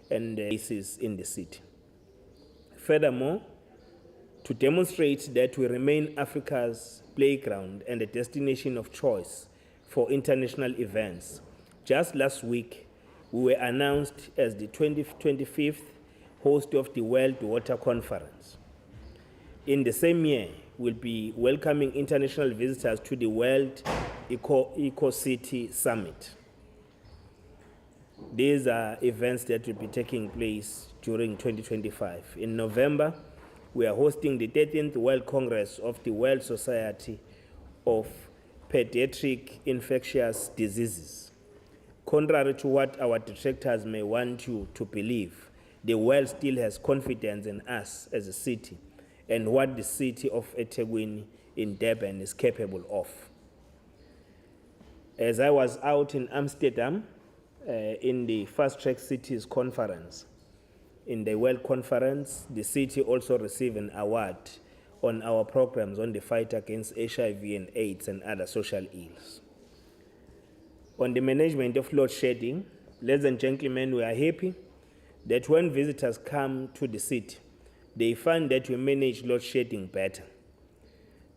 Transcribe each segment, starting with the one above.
and places in the city. Furthermore, to demonstrate that we remain Africa's playground and a destination of choice for international events, just last week we were announced as the 25th host of the World Water Conference. In the same year, we'll be welcoming international visitors to the World Eco-City Summit. These are events that will be taking place during 2025. In November, we are hosting the 13th World Congress of the World Society of Pediatric Infectious Diseases. Contrary to what our detractors may want you to believe, the world still has confidence in us as a city and what the city of eThekwini in Durban is capable of. As I was out in Amsterdam in the Fast Track Cities Conference, in the World Conference, the city also received an award on our programs on the fight against HIV and AIDS and other social ills. On the management of load shedding, ladies and gentlemen, we are happy that when visitors come to the city, they find that we manage load shedding better.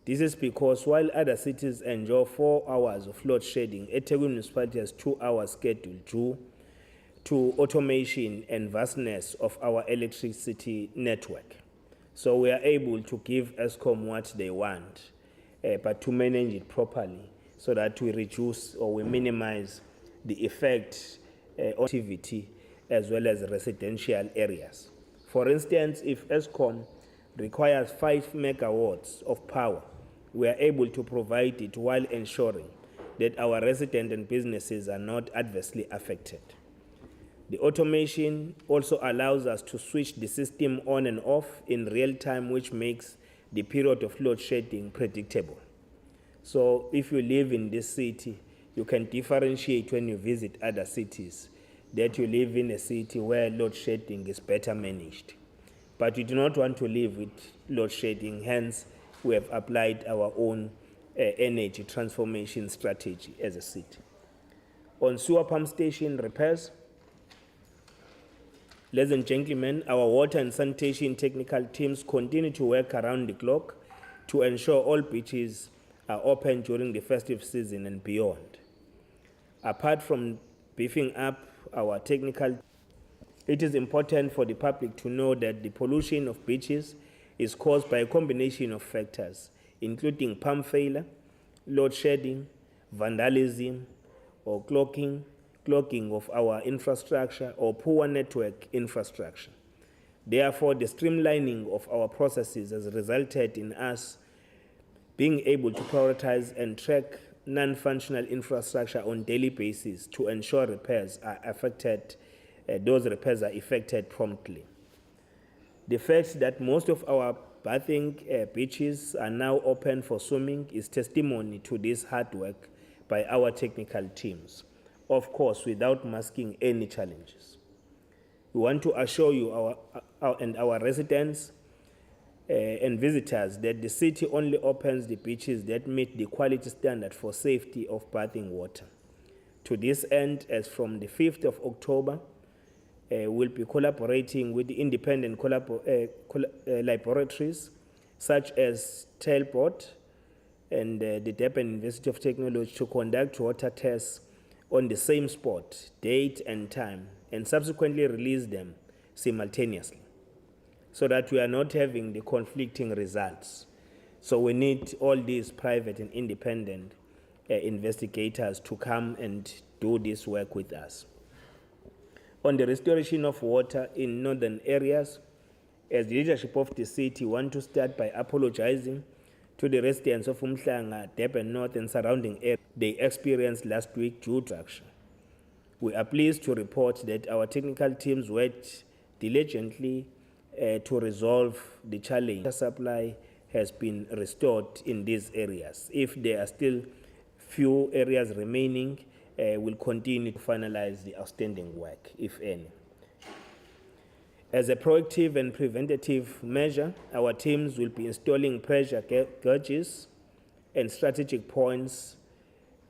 This is because while other cities enjoy 4 hours of load shedding, eThekwini municipality has 2 hours scheduled due to automation and vastness of our electricity network. So we are able to give Eskom what they want, but to manage it properly so that we reduce or we minimize the effect on activity as well as residential areas. For instance, if Eskom requires 5 megawatts of power, we are able to provide it while ensuring that our residents and businesses are not adversely affected. The automation also allows us to switch the system on and off in real time, which makes the period of load shedding predictable. So if you live in this city, you can differentiate when you visit other cities that you live in a city where load shedding is better managed. But we do not want to live with load shedding, hence we have applied our own energy transformation strategy as a city. On sewer pump station repairs, ladies and gentlemen, our water and sanitation technical teams continue to work around the clock to ensure all beaches are open during the festive season and beyond. Apart from beefing up our technical, it is important for the public to know that the pollution of beaches is caused by a combination of factors, including pump failure, load shedding, vandalism, or clogging of our infrastructure or poor network infrastructure. Therefore, the streamlining of our processes has resulted in us being able to prioritize and track non-functional infrastructure on a daily basis to ensure repairs are effected promptly. The fact that most of our bathing beaches are now open for swimming is testimony to this hard work by our technical teams, of course without masking any challenges. We want to assure you our residents and visitors that the city only opens the beaches that meet the quality standard for safety of bathing water. To this end, as from the 5th of October, we'll be collaborating with the independent laboratories such as Tailport and the Durban University of Technology to conduct water tests on the same spot, date and time, and subsequently release them simultaneously, so that we are not having the conflicting results. So we need all these private and independent investigators to come and do this work with us. On the restoration of water in northern areas, as the leadership of the city, want to start by apologizing to the residents of Umhlanga, Durban North and surrounding areas they experienced last week due to action. We are pleased to report that our technical teams worked diligently to resolve the challenge. Water supply has been restored in these areas. If there are still few areas remaining, we'll continue to finalize the outstanding work, if any. As a proactive and preventative measure, our teams will be installing pressure gauges and strategic points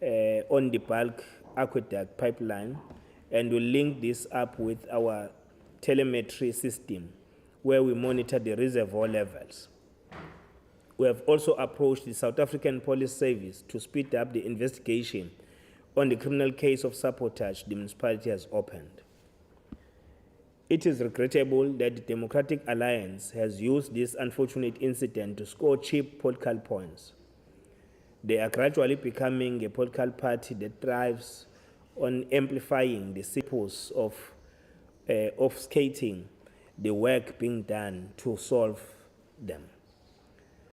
on the bulk aqueduct pipeline and we'll link this up with our telemetry system where we monitor the reservoir levels. We have also approached the South African Police Service to speed up the investigation on the criminal case of sabotage the municipality has opened. It is regrettable that the Democratic Alliance has used this unfortunate incident to score cheap political points. They are gradually becoming a political party that thrives on amplifying the purpose of obfuscating the work being done to solve them.